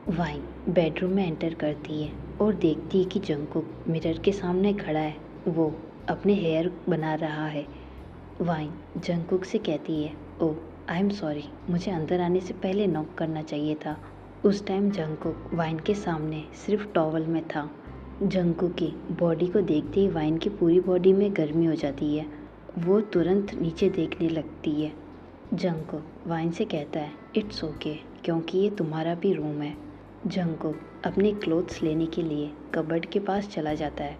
Wine bedroom में enter करती है और देखती है कि जंगकुक मिरर के सामने खड़ा है। वो अपने हेयर बना रहा है। वाइन जंगकुक से कहती है, ओह आई एम सॉरी, मुझे अंदर आने से पहले नॉक करना चाहिए था। उस टाइम जंगकुक वाइन के सामने सिर्फ टॉवल में था। जंगकुक की बॉडी को देखते ही वाइन की पूरी बॉडी में गर्मी हो जाती है। वो तुरंत नीचे देखने लगती है। जंगकुक वाइन से कहता है, इट्स ओके, क्योंकि ये तुम्हारा भी रूम है। जंगकुक अपने क्लोथ्स लेने के लिए कबर्ड के पास चला जाता है।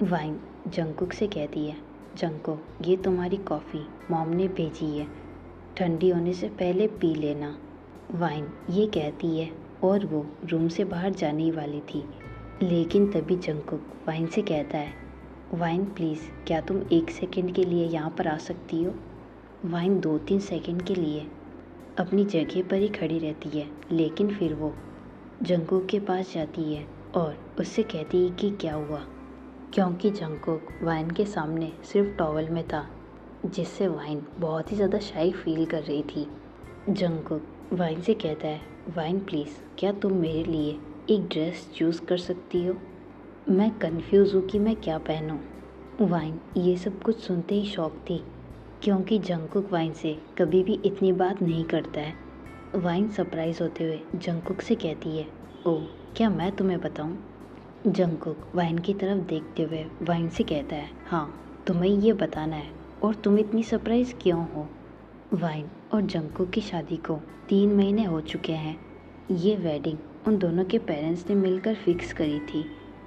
वाइन जंगकुक से कहती है, जंगकुक ये तुम्हारी कॉफ़ी मॉम ने भेजी है, ठंडी होने से पहले पी लेना। वाइन ये कहती है और वो रूम से बाहर जाने ही वाली थी, लेकिन तभी जंगकुक वाइन से कहता है, वाइन प्लीज़ क्या तुम 1 सेकंड के लिए यहाँ पर आ सकती हो। वाइन 2-3 सेकंड के लिए अपनी जगह पर ही खड़ी रहती है, लेकिन फिर वो जंगकुक के पास जाती है और उससे कहती है कि क्या हुआ, क्योंकि जंगकुक वाइन के सामने सिर्फ टॉवल में था, जिससे वाइन बहुत ही ज़्यादा शाई फील कर रही थी। जंगकुक वाइन से कहता है, वाइन प्लीज़ क्या तुम मेरे लिए एक ड्रेस चूज़ कर सकती हो। मैं कंफ्यूज हूँ कि मैं क्या पहनूँ। वाइन ये सब कुछ सुनते ही शॉक थी, क्योंकि जंगकुक वाइन से कभी भी इतनी बात नहीं करता है। वाइन सरप्राइज होते हुए जंगकुक से कहती है, ओह क्या मैं तुम्हें बताऊं। जंगकुक वाइन की तरफ देखते हुए वाइन से कहता है, हाँ तुम्हें ये बताना है, और तुम इतनी सरप्राइज क्यों हो। वाइन और जंगकुक की शादी को 3 महीने हो चुके हैं। ये वेडिंग उन दोनों के पेरेंट्स ने मिलकर फिक्स करी थी।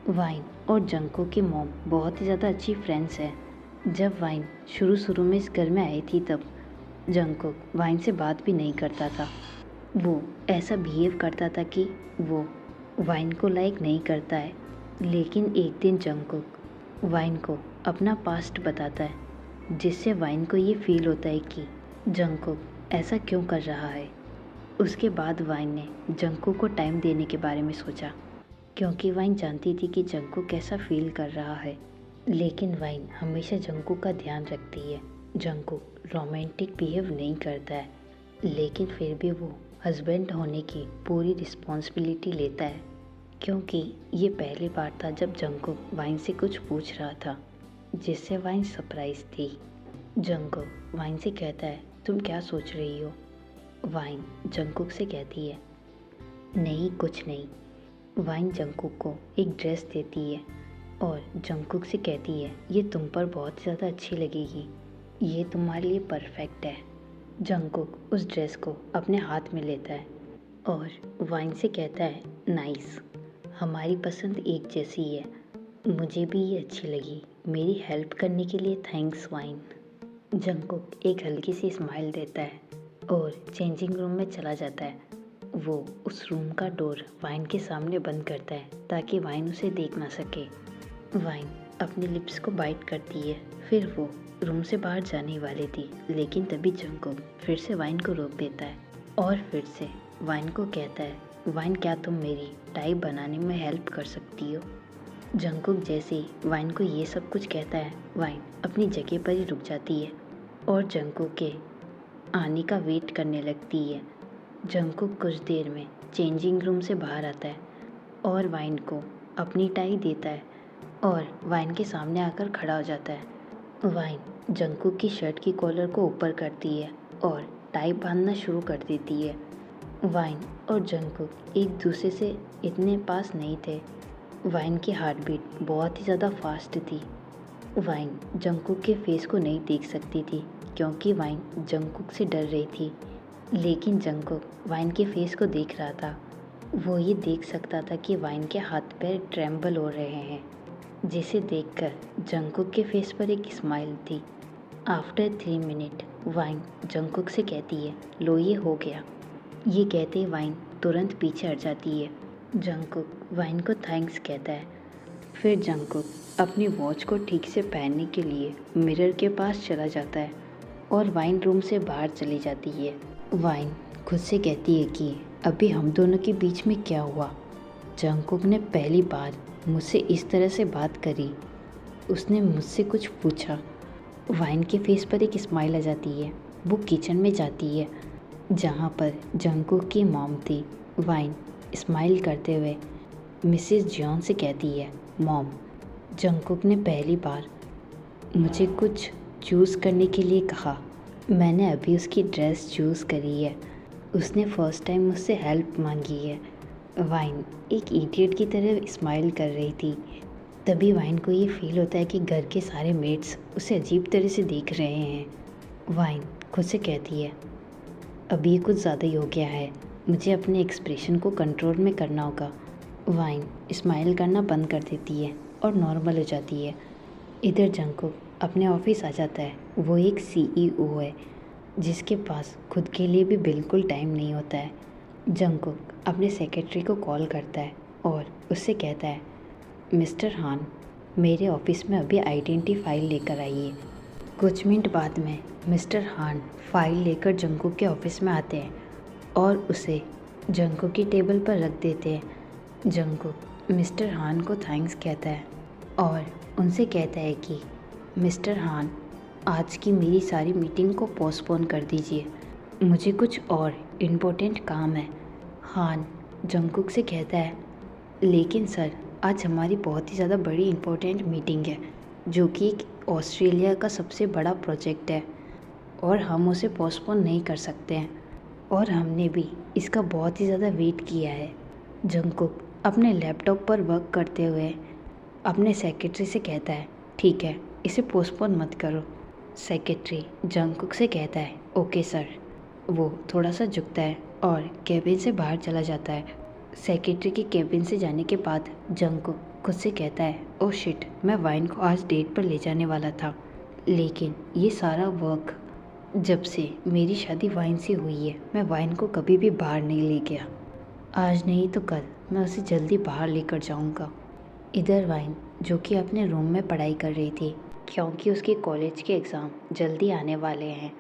वाइन और जंगकुक की मॉम बहुत ही ज़्यादा अच्छी फ्रेंड्स है। जब वाइन शुरू में इस घर में आई थी तब जंगकुक वाइन से बात भी नहीं करता था। वो ऐसा बिहेव करता था कि वो वाइन को लाइक नहीं करता है। लेकिन एक दिन जंगकुक वाइन को अपना पास्ट बताता है, जिससे वाइन को ये फील होता है कि जंगकुक ऐसा क्यों कर रहा है। उसके बाद वाइन ने जंगकुक को टाइम देने के बारे में सोचा, क्योंकि वाइन जानती थी कि जंगकुक कैसा फील कर रहा है। लेकिन वाइन हमेशा जंगकुक का ध्यान रखती है। जंगकुक रोमांटिक बिहेव नहीं करता है, लेकिन फिर भी वो हस्बैंड होने की पूरी रिस्पॉन्सिबिलिटी लेता है, क्योंकि ये पहली बार था जब जंगकुक वाइन से कुछ पूछ रहा था, जिससे वाइन सरप्राइज थी। जंगकुक वाइन से कहता है, तुम क्या सोच रही हो। वाइन जंगकुक से कहती है, नहीं कुछ नहीं। वाइन जंगकुक को एक ड्रेस देती है और जंगकुक से कहती है, ये तुम पर बहुत ज़्यादा अच्छी लगेगी, ये तुम्हारे लिए परफेक्ट है। जंगकुक उस ड्रेस को अपने हाथ में लेता है और वाइन से कहता है, नाइस, हमारी पसंद एक जैसी है, मुझे भी ये अच्छी लगी, मेरी हेल्प करने के लिए थैंक्स वाइन। जंगकुक एक हल्की सी स्माइल देता है और चेंजिंग रूम में चला जाता है। वो उस रूम का डोर वाइन के सामने बंद करता है ताकि वाइन उसे देख ना सके। वाइन अपने लिप्स को बाइट करती है, फिर वो रूम से बाहर जाने वाली थी, लेकिन तभी जंगकुक फिर से वाइन को रोक देता है और फिर से वाइन को कहता है, वाइन क्या तुम मेरी टाई बनाने में हेल्प कर सकती हो। जंगकुक जैसे ही वाइन को ये सब कुछ कहता है, वाइन अपनी जगह पर ही रुक जाती है और जंगकुक के आने का वेट करने लगती है। जंगकुक कुछ देर में चेंजिंग रूम से बाहर आता है और वाइन को अपनी टाई देता है और वाइन के सामने आकर खड़ा हो जाता है। वाइन जंगकुक की शर्ट की कॉलर को ऊपर करती है और टाई बांधना शुरू कर देती है। वाइन और जंगकुक एक दूसरे से इतने पास नहीं थे। वाइन की हार्ट बीट बहुत ही ज़्यादा फास्ट थी। वाइन जंगकुक के फेस को नहीं देख सकती थी, क्योंकि वाइन जंगकुक से डर रही थी, लेकिन जंगकुक वाइन के फेस को देख रहा था। वो ये देख सकता था कि वाइन के हाथ पैर ट्रेम्बल हो रहे हैं, जिसे देखकर जंगकुक के फेस पर एक स्माइल थी। आफ्टर 3 मिनट वाइन जंगकुक से कहती है, लो ये हो गया। ये कहते ही वाइन तुरंत पीछे हट जाती है। जंगकुक वाइन को थैंक्स कहता है। फिर जंगकुक अपनी वॉच को ठीक से पहनने के लिए मिरर के पास चला जाता है और वाइन रूम से बाहर चली जाती है। वाइन खुद से कहती है कि अभी हम दोनों के बीच में क्या हुआ। जंगकुक ने पहली बार मुझसे इस तरह से बात करी, उसने मुझसे कुछ पूछा। वाइन के फेस पर एक स्माइल आ जाती है। वो किचन में जाती है, जहाँ पर जंगकुक की मॉम थी। वाइन स्माइल करते हुए मिसेस जॉन से कहती है, मॉम, जंगकुक ने पहली बार मुझे कुछ चूज़ करने के लिए कहा। मैंने अभी उसकी ड्रेस चूज़ करी है। उसने फ़र्स्ट टाइम मुझसे हेल्प मांगी है। वाइन एक इडियट की तरह स्माइल कर रही थी। तभी वाइन को ये फील होता है कि घर के सारे मेट्स उसे अजीब तरह से देख रहे हैं। वाइन खुद से कहती है, अब ये कुछ ज़्यादा ही हो गया है, मुझे अपने एक्सप्रेशन को कंट्रोल में करना होगा। वाइन स्माइल करना बंद कर देती है और नॉर्मल हो जाती है। इधर जंगकुक अपने ऑफिस आ जाता है। वो एक CEO है जिसके पास खुद के लिए भी बिल्कुल टाइम नहीं होता है। जंगकुक अपने सेक्रेटरी को कॉल करता है और उससे कहता है, मिस्टर हान, मेरे ऑफिस में अभी आइडेंटिटी फाइल लेकर आइए। कुछ मिनट बाद में मिस्टर हान फाइल लेकर जंगकुक के ऑफिस में आते हैं और उसे जंगकुक की टेबल पर रख देते हैं। जंगकुक मिस्टर हान को थैंक्स कहता है और उनसे कहता है कि मिस्टर हान, आज की मेरी सारी मीटिंग को पोस्टपोन कर दीजिए, मुझे कुछ और इम्पोर्टेंट काम है। हान जंगकुक से कहता है, लेकिन सर, आज हमारी बहुत ही ज़्यादा बड़ी इम्पोर्टेंट मीटिंग है जो कि एक ऑस्ट्रेलिया का सबसे बड़ा प्रोजेक्ट है और हम उसे पोस्टपोन नहीं कर सकते हैं और हमने भी इसका बहुत ही ज़्यादा वेट किया है। जंगकुक अपने लैपटॉप पर वर्क करते हुए अपने सेक्रेटरी से कहता है, ठीक है, इसे पोस्टपोन मत करो। सेक्रेटरी जंगकुक से कहता है, ओके सर। वो थोड़ा सा झुकता है और कैबिन से बाहर चला जाता है। सेक्रेटरी के कैबिन से जाने के बाद जंगकुक खुद से कहता है, ओह शिट, मैं वाइन को आज डेट पर ले जाने वाला था, लेकिन ये सारा वर्क जब से मेरी शादी वाइन से हुई है, मैं वाइन को कभी भी बाहर नहीं ले गया। आज नहीं तो कल मैं उसे जल्दी बाहर लेकर जाऊंगा। इधर वाइन, जो कि अपने रूम में पढ़ाई कर रही थी क्योंकि उसके कॉलेज के एग्ज़ाम जल्दी आने वाले हैं,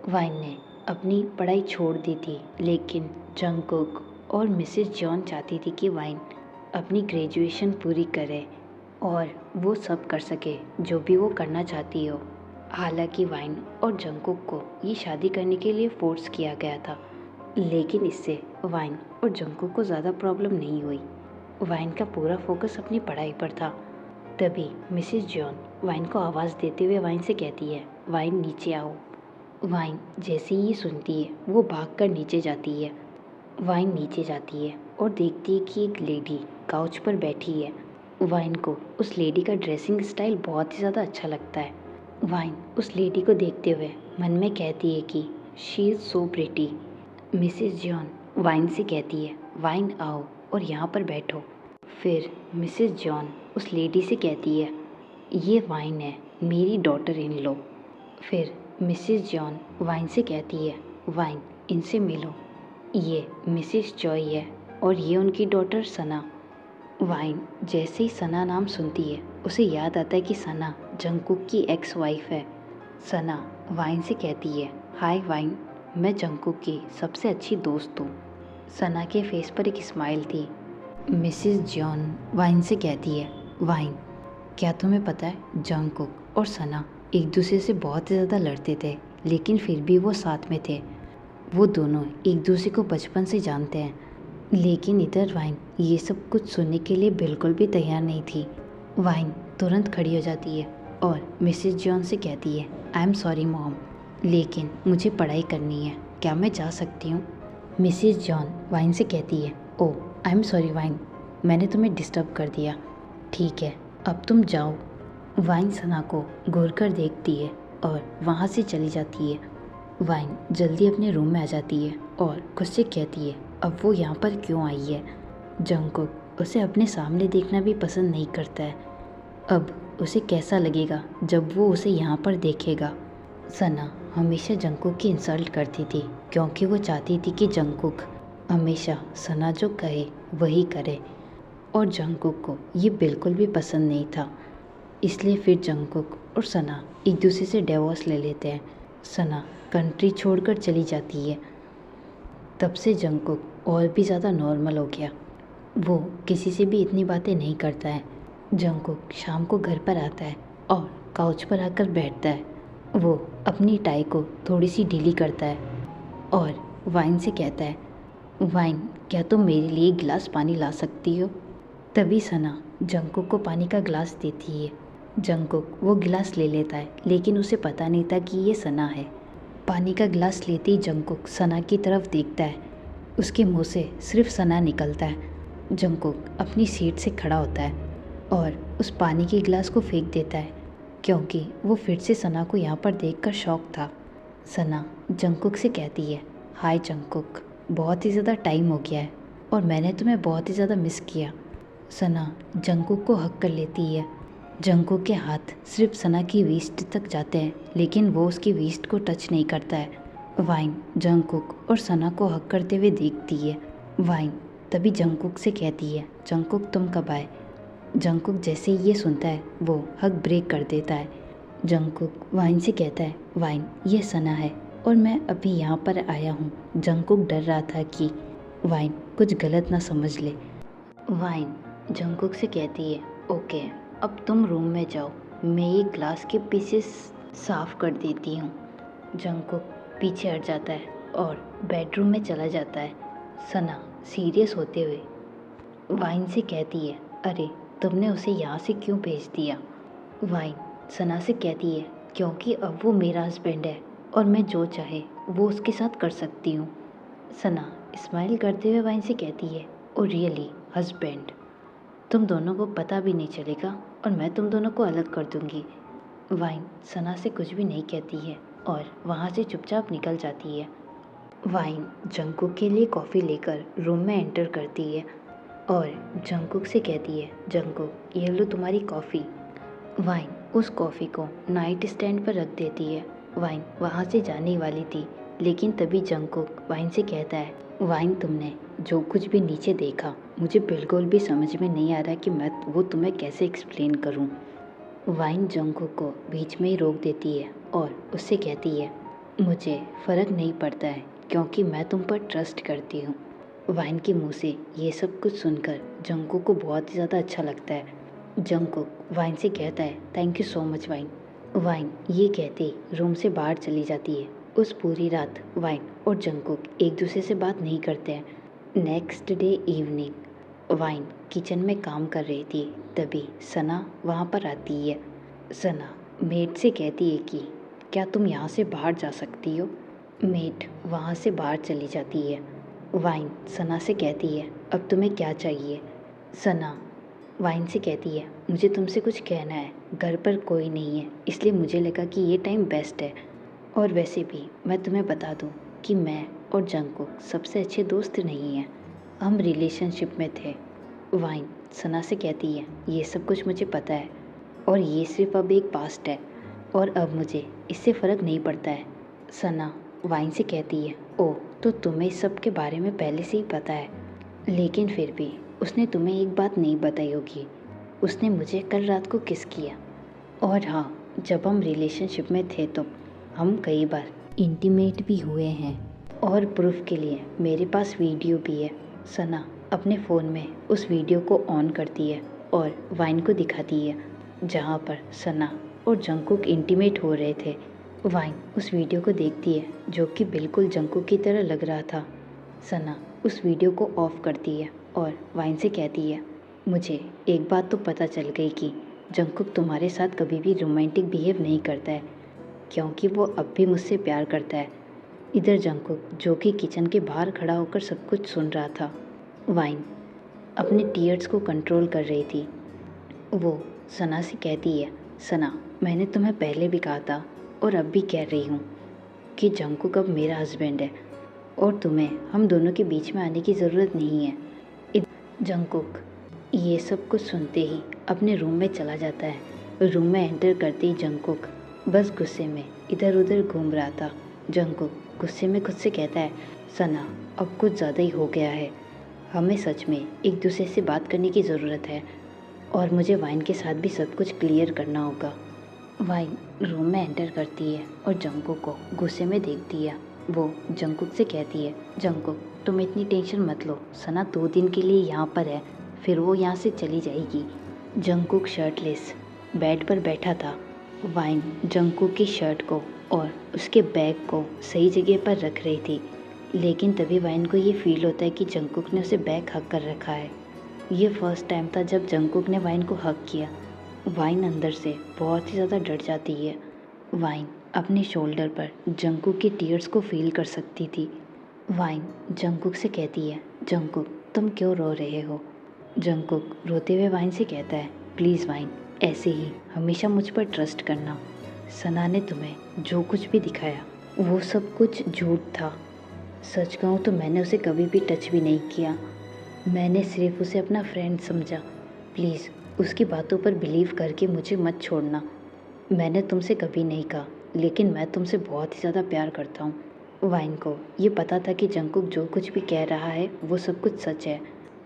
वाइन ने अपनी पढ़ाई छोड़ दी थी, लेकिन जंगकुक और मिसेस जॉन चाहती थी कि वाइन अपनी ग्रेजुएशन पूरी करे और वो सब कर सके जो भी वो करना चाहती हो। हालांकि वाइन और जंगकुक को ये शादी करने के लिए फोर्स किया गया था, लेकिन इससे वाइन और जंगकुक को ज़्यादा प्रॉब्लम नहीं हुई। वाइन का पूरा फोकस अपनी पढ़ाई पर था। तभी मिसेस जॉन वाइन को आवाज़ देते हुए वाइन से कहती है, वाइन नीचे आओ। वाइन जैसे ही ये सुनती है वो भागकर नीचे जाती है। वाइन नीचे जाती है और देखती है कि एक लेडी काउच पर बैठी है। वाइन को उस लेडी का ड्रेसिंग स्टाइल बहुत ही ज़्यादा अच्छा लगता है। वाइन उस लेडी को देखते हुए मन में कहती है कि she is so pretty. Mrs John wine से कहती है, वाइन आओ और यहाँ पर बैठो। फिर मिसेस जॉन उस लेडी से कहती है, ये वाइन है, मेरी डॉटर इन लो। फिर मिसेस जॉन वाइन से कहती है, वाइन, इनसे मिलो, ये मिसेस जॉय है और ये उनकी डॉटर सना। वाइन जैसे ही सना नाम सुनती है उसे याद आता है कि सना जंगकुक की एक्स वाइफ है। सना वाइन से कहती है, हाय वाइन, मैं जंगकुक की सबसे अच्छी दोस्त हूँ। सना के फेस पर एक स्माइल थी। मिसेस जॉन वाइन से कहती है, वाइन, क्या तुम्हें पता है जंगकुक और सना एक दूसरे से बहुत ही ज़्यादा लड़ते थे, लेकिन फिर भी वो साथ में थे। वो दोनों एक दूसरे को बचपन से जानते हैं। लेकिन इधर वाइन ये सब कुछ सुनने के लिए बिल्कुल भी तैयार नहीं थी। वाइन तुरंत खड़ी हो जाती है और मिसेस जॉन से कहती है, आई एम सॉरी मॉम, लेकिन मुझे पढ़ाई करनी है, क्या मैं जा सकती हूँ? मिसेस जॉन वाइन से कहती है, ओह आई एम सॉरी वाइन, मैंने तुम्हें डिस्टर्ब कर दिया। ठीक है, अब तुम जाओ। वाइन सना को घूर कर देखती है और वहाँ से चली जाती है। वाइन जल्दी अपने रूम में आ जाती है और खुद से कहती है, अब वो यहाँ पर क्यों आई है? जंगकुक उसे अपने सामने देखना भी पसंद नहीं करता है। अब उसे कैसा लगेगा जब वो उसे यहाँ पर देखेगा? सना हमेशा जंगकुक की इंसल्ट करती थी क्योंकि वो चाहती थी कि जंगकुक हमेशा सना जो कहे वही करे, और जंगकुक को ये बिल्कुल भी पसंद नहीं था। इसलिए फिर जंगकुक और सना एक दूसरे से डिवोर्स ले लेते हैं। सना कंट्री छोड़कर चली जाती है। तब से जंगकुक और भी ज़्यादा नॉर्मल हो गया। वो किसी से भी इतनी बातें नहीं करता है। जंगकुक शाम को घर पर आता है और काउच पर आकर बैठता है। वो अपनी टाई को थोड़ी सी ढीली करता है और वाइन से कहता है, वाइन, क्या तुम मेरे लिए एक गिलास पानी ला सकती हो? तभी सना जंगकुक को पानी का गिलास देती है। जंगकुक वो गिलास ले लेता है, लेकिन उसे पता नहीं था कि ये सना है। पानी का गिलास लेते ही जंगकुक सना की तरफ देखता है। उसके मुंह से सिर्फ सना निकलता है। जंगकुक अपनी सीट से खड़ा होता है और उस पानी के गिलास को फेंक देता है, क्योंकि वो फिर से सना को यहाँ पर देखकर शॉक था। सना जंगकुक से कहती है, हाय जंगकुक, बहुत ही ज़्यादा टाइम हो गया है और मैंने तुम्हें बहुत ही ज़्यादा मिस किया। सना जंगकुक को हक कर लेती है। जंगकुक के हाथ सिर्फ सना की वेस्ट तक जाते हैं, लेकिन वो उसकी वेस्ट को टच नहीं करता है। वाइन जंगकुक और सना को हक करते हुए देखती है। वाइन तभी जंगकुक से कहती है, जंगकुक तुम कब आए? जंगकुक जैसे ही ये सुनता है वो हक ब्रेक कर देता है। जंगकुक वाइन से कहता है, वाइन ये सना है और मैं अभी यहाँ पर आया हूँ। जंगकुक डर रहा था कि वाइन कुछ गलत ना समझ ले। वाइन जंगकुक से कहती है, ओके अब तुम रूम में जाओ, मैं ये ग्लास के पीसेस साफ कर देती हूँ। जंगकुक पीछे हट जाता है और बेडरूम में चला जाता है। सना सीरियस होते हुए वाइन से कहती है, अरे तुमने उसे यहाँ से क्यों भेज दिया? वाइन सना से कहती है, क्योंकि अब वो मेरा हस्बैंड है और मैं जो चाहे वो उसके साथ कर सकती हूँ। सना स्माइल करते हुए वाइन से कहती है, ओ रियली हस्बैंड? तुम दोनों को पता भी नहीं चलेगा और मैं तुम दोनों को अलग कर दूंगी। वाइन सना से कुछ भी नहीं कहती है और वहाँ से चुपचाप निकल जाती है। वाइन जंगकुक के लिए कॉफ़ी लेकर रूम में एंटर करती है और जंगकुक से कहती है, जंगकुक ये लो तुम्हारी कॉफ़ी। वाइन उस कॉफ़ी को नाइट स्टैंड पर रख देती है। वाइन वहाँ से जाने वाली थी, लेकिन तभी जंगकुक वाइन से कहता है, वाइन तुमने जो कुछ भी नीचे देखा मुझे बिल्कुल भी समझ में नहीं आ रहा कि मैं वो तुम्हें कैसे एक्सप्लेन करूं। वाइन जंगकुक को बीच में ही रोक देती है और उससे कहती है, मुझे फ़र्क नहीं पड़ता है क्योंकि मैं तुम पर ट्रस्ट करती हूँ। वाइन के मुंह से ये सब कुछ सुनकर जंगकुक को बहुत ही ज़्यादा अच्छा लगता है। जंगकुक वाइन से कहता है, thank you so much wine. Wine ये कहते ही रूम से बाहर चली जाती है। उस पूरी रात वाइन और जंगकुक एक दूसरे से बात नहीं करते हैं। Next day evening wine kitchen में काम कर रही थी, तभी सना वहाँ पर आती है। सना मेड से कहती है कि क्या तुम यहाँ से बाहर जा सकती हो? मेड वहाँ से बाहर चली जाती है। वाइन सना से कहती है, अब तुम्हें क्या चाहिए? सना वाइन से कहती है, मुझे तुमसे कुछ कहना है, घर पर कोई नहीं है इसलिए मुझे लगा कि ये टाइम बेस्ट है। और वैसे भी मैं तुम्हें बता दूं कि मैं और जंगकुक सबसे अच्छे दोस्त नहीं हैं, हम रिलेशनशिप में थे। वाइन सना से कहती है, ये सब कुछ मुझे पता है और ये सिर्फ अब एक पास्ट है और अब मुझे इससे फ़र्क नहीं पड़ता है। सना वाइन से कहती है, ओह तो तुम्हें इस सब के बारे में पहले से ही पता है, लेकिन फिर भी उसने तुम्हें एक बात नहीं बताई होगी, उसने मुझे कल रात को किस किया। और हाँ, जब हम रिलेशनशिप में थे तो हम कई बार इंटीमेट भी हुए हैं और प्रूफ के लिए मेरे पास वीडियो भी है। सना अपने फ़ोन में उस वीडियो को ऑन करती है और वाइन को दिखाती है, जहाँ पर सना और जंगकुक इंटीमेट हो रहे थे। वाइन उस वीडियो को देखती है जो कि बिल्कुल जंगकुक की तरह लग रहा था। सना उस वीडियो को ऑफ करती है और वाइन से कहती है, मुझे एक बात तो पता चल गई कि जंगकुक तुम्हारे साथ कभी भी रोमांटिक बिहेव नहीं करता है, क्योंकि वो अब भी मुझसे प्यार करता है। इधर जंगकुक जो कि किचन के बाहर खड़ा होकर सब कुछ सुन रहा था। वाइन अपने टीयर्स को कंट्रोल कर रही थी। वो सना से कहती है, सना मैंने तुम्हें पहले भी कहा था और अब भी कह रही हूँ कि जंगकुक अब मेरा हस्बैंड है और तुम्हें हम दोनों के बीच में आने की ज़रूरत नहीं है। जंगकुक ये सब कुछ सुनते ही अपने रूम में चला जाता है। रूम में एंटर करते ही जंगकुक बस गुस्से में इधर उधर घूम रहा था। जंगकुक गुस्से में खुद से कहता है, सना अब कुछ ज़्यादा ही हो गया है, हमें सच में एक दूसरे से बात करने की ज़रूरत है और मुझे वाइन के साथ भी सब कुछ क्लियर करना होगा। वाइन रूम में एंटर करती है और जंगकुक को गुस्से में देखती है। वो जंगकुक से कहती है, जंगकुक तुम इतनी टेंशन मत लो, सना 2 दिन के लिए यहाँ पर है, फिर वो यहाँ से चली जाएगी। जंगकुक शर्टलेस बेड पर बैठा था। वाइन जंगकुक की शर्ट को और उसके बैग को सही जगह पर रख रही थी। लेकिन तभी वाइन को ये फील होता है कि जंगकुक ने उसे बैक हक कर रखा है। ये फर्स्ट टाइम था जब जंगकुक ने वाइन को हक किया। वाइन अंदर से बहुत ही ज़्यादा डर जाती है। वाइन अपने शोल्डर पर जंगकुक के टीयर्स को फील कर सकती थी। वाइन जंगकुक से कहती है, जंगकुक तुम क्यों रो रहे हो? जंगकुक रोते हुए वाइन से कहता है, प्लीज़ वाइन, ऐसे ही हमेशा मुझ पर ट्रस्ट करना। सना ने तुम्हें जो कुछ भी दिखाया वो सब कुछ झूठ था। सच कहूँ तो मैंने उसे कभी भी टच भी नहीं किया। मैंने सिर्फ उसे अपना फ्रेंड समझा। प्लीज़ उसकी बातों पर बिलीव करके मुझे मत छोड़ना। मैंने तुमसे कभी नहीं कहा, लेकिन मैं तुमसे बहुत ही ज़्यादा प्यार करता हूँ। वाइन को ये पता था कि जंगकुक जो कुछ भी कह रहा है वो सब कुछ सच है।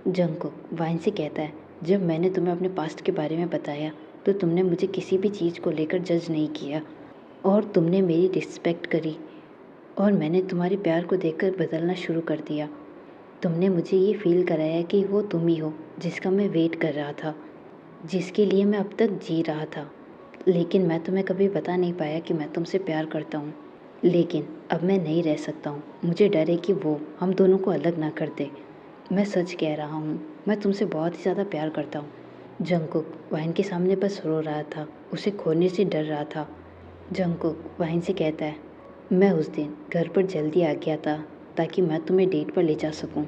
जंगकुक वाइन से कहता है, जब मैंने तुम्हें अपने पास्ट के बारे में बताया तो तुमने मुझे किसी भी चीज़ को लेकर जज नहीं किया और तुमने मेरी रिस्पेक्ट करी और मैंने तुम्हारे प्यार को देखकर बदलना शुरू कर दिया। तुमने मुझे ये फील कराया कि वो तुम ही हो जिसका मैं वेट कर रहा था, जिसके लिए मैं अब तक जी रहा था। लेकिन मैं तुम्हें कभी बता नहीं पाया कि मैं तुमसे प्यार करता हूँ। लेकिन अब मैं नहीं रह सकता हूँ। मुझे डर है कि वो हम दोनों को अलग ना कर दे। मैं सच कह रहा हूँ, मैं तुमसे बहुत ही ज़्यादा प्यार करता हूँ। जंगकुक वाइन के सामने बस रो रहा था, उसे खोने से डर रहा था। जंगकुक वाइन से कहता है, मैं उस दिन घर पर जल्दी आ गया था ताकि मैं तुम्हें डेट पर ले जा सकूं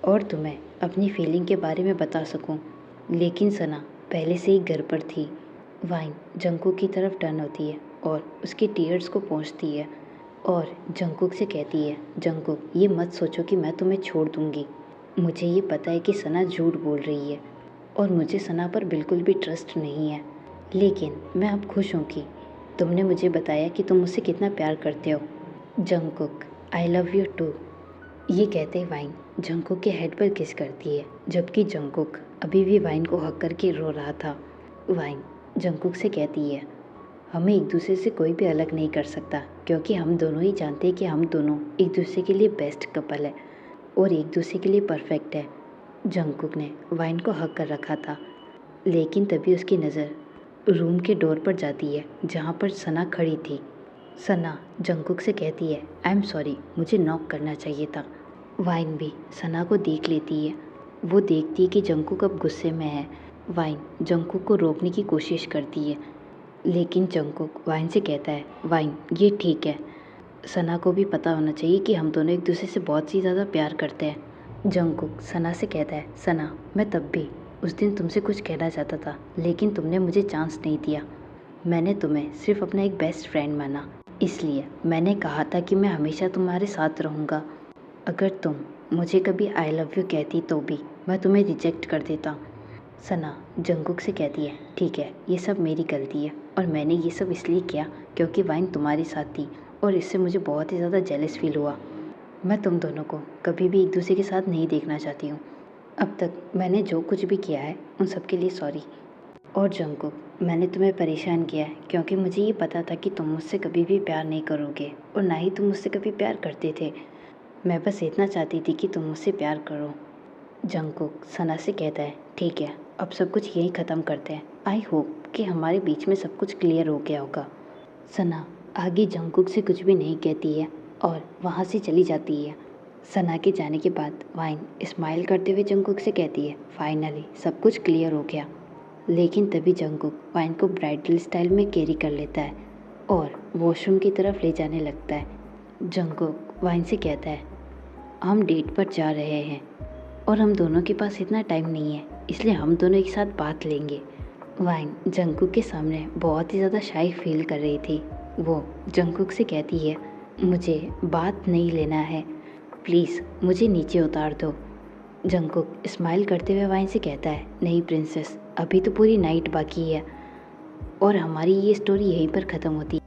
और तुम्हें अपनी फीलिंग के बारे में बता सकूं, लेकिन सना पहले से ही घर पर थी। वाइन जंगकुक की तरफ टर्न होती है और उसके टीयर्स को पोंछती है और जंगकुक से कहती है, जंगकुक ये मत सोचो कि मैं तुम्हें छोड़ दूंगी। मुझे ये पता है कि सना झूठ बोल रही है और मुझे सना पर बिल्कुल भी ट्रस्ट नहीं है, लेकिन मैं अब खुश हूँ कि तुमने मुझे बताया कि तुम मुझसे कितना प्यार करते हो। Jungkook I love you too. ये कहते वाइन जंगकुक के हेड पर किस करती है, जबकि जंगकुक अभी भी वाइन को हक करके रो रहा था। वाइन जंगकुक से कहती है, हमें एक दूसरे से कोई भी अलग नहीं कर सकता क्योंकि हम दोनों ही जानते हैं कि हम दोनों एक दूसरे के लिए बेस्ट कपल है और एक दूसरे के लिए परफेक्ट है। जंगकुक ने वाइन को हक कर रखा था, लेकिन तभी उसकी नज़र रूम के डोर पर जाती है जहाँ पर सना खड़ी थी। सना जंगकुक से कहती है, आई एम सॉरी, मुझे नॉक करना चाहिए था। वाइन भी सना को देख लेती है। वो देखती है कि जंगकुक अब गुस्से में है। वाइन जंगकुक को रोकने की कोशिश करती है, लेकिन जंगकुक वाइन से कहता है, वाइन ये ठीक है, सना को भी पता होना चाहिए कि हम दोनों एक दूसरे से बहुत ही ज़्यादा प्यार करते हैं। जंगकुक सना से कहता है, सना मैं तब भी उस दिन तुमसे कुछ कहना चाहता था, लेकिन तुमने मुझे चांस नहीं दिया। मैंने तुम्हें सिर्फ अपना एक बेस्ट फ्रेंड माना, इसलिए मैंने कहा था कि मैं हमेशा तुम्हारे साथ रहूँगा। अगर तुम मुझे कभी आई लव यू कहती तो भी मैं तुम्हें रिजेक्ट कर देता। सना जंगकुक से कहती है, ठीक है, ये सब मेरी गलती है और मैंने ये सब इसलिए किया क्योंकि वाइन तुम्हारे साथ थी और इससे मुझे बहुत ही ज़्यादा जेलस फील हुआ। मैं तुम दोनों को कभी भी एक दूसरे के साथ नहीं देखना चाहती हूँ। अब तक मैंने जो कुछ भी किया है उन सब के लिए सॉरी। और जंगकुक, मैंने तुम्हें परेशान किया है क्योंकि मुझे ये पता था कि तुम मुझसे कभी भी प्यार नहीं करोगे और ना ही तुम मुझसे कभी प्यार करते थे। मैं बस इतना चाहती थी कि तुम मुझसे प्यार करो। जंगकुक सना से कहता है, ठीक है, अब सब कुछ यहीं ख़त्म करते हैं। आई होप कि हमारे बीच में सब कुछ क्लियर हो गया होगा। सना आगे जंगकुक से कुछ भी नहीं कहती है और वहाँ से चली जाती है। सना के जाने के बाद वाइन स्माइल करते हुए जंगकुक से कहती है, फाइनली सब कुछ क्लियर हो गया। लेकिन तभी जंगकुक वाइन को ब्राइडल स्टाइल में कैरी कर लेता है और वॉशरूम की तरफ ले जाने लगता है। जंगकुक वाइन से कहता है, हम डेट पर जा रहे हैं और हम दोनों के पास इतना टाइम नहीं है, इसलिए हम दोनों एक साथ बात लेंगे। वाइन जंगकुक के सामने बहुत ही ज़्यादा शाई फील कर रही थी। वो जंगकुक से कहती है, मुझे बात नहीं लेना है, प्लीज़ मुझे नीचे उतार दो। जंगकुक स्माइल करते हुए वाइन से कहता है, नहीं प्रिंसेस, अभी तो पूरी नाइट बाकी है और हमारी ये स्टोरी यहीं पर ख़त्म होती है।